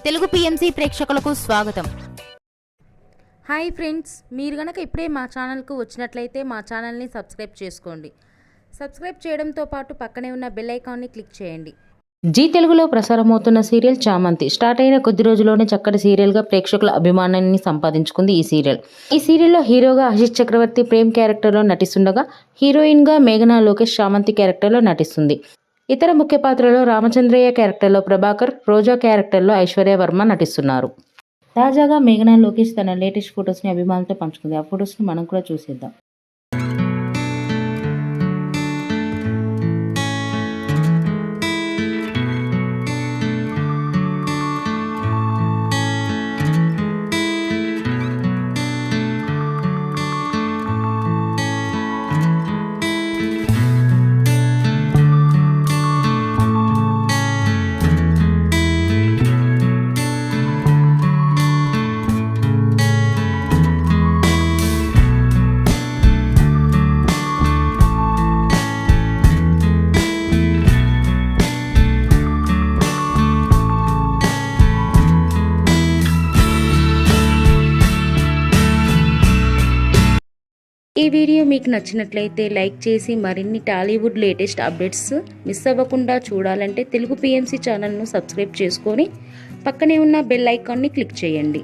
Telugu PMC ప్రేక్షకులకు స్వాగతం. Hi friends, మీరు గనక ఇప్పుడే మా ఛానల్కు వచ్చినట్లయితే మా ఛానల్ని సబ్స్క్రైబ్ చేసుకోండి. సబ్స్క్రైబ్ చేయడంతో పాటు పక్కనే ఉన్న బెల్ ఐకాన్ని క్లిక్ చేయండి. జీ తెలుగులో ప్రసారమవుతున్న సీరియల్ చామంతి స్టార్ట్ అయిన కొద్ది రోజుల్లోనే చక్కటి సీరియల్గా ప్రేక్షకుల అభిమానాన్ని సంపాదించుకుంది ఈ సీరియల్. ఈ సీరియల్లో హీరోగా ఆశిష్ చక్రవర్తి ప్రేమ్ క్యారెక్టర్లో నటిస్తుండగా హీరోయిన్గా మేఘనా లోకేష్ చామంతి క్యారెక్టర్లో నటిస్తుంది. ఇతర ముఖ్య పాత్రలో రామచంద్రయ్య క్యారెక్టర్లో ప్రభాకర్, రోజా క్యారెక్టర్లో ఐశ్వర్య వర్మ నటిస్తున్నారు. తాజాగా మేఘనా లోకేష్ తన లేటెస్ట్ ఫొటోస్ని అభిమానులతో పంచుకుంది. ఆ ఫొటోస్ని మనం కూడా చూసేద్దాం. ఈ వీడియో మీకు నచ్చినట్లయితే లైక్ చేసి మరిన్ని టాలీవుడ్ లేటెస్ట్ అప్డేట్స్ మిస్ అవ్వకుండా చూడాలంటే తెలుగు పిఎంసి ఛానల్ను సబ్స్క్రైబ్ చేసుకొని పక్కనే ఉన్న బెల్ ఐకాన్ని క్లిక్ చేయండి.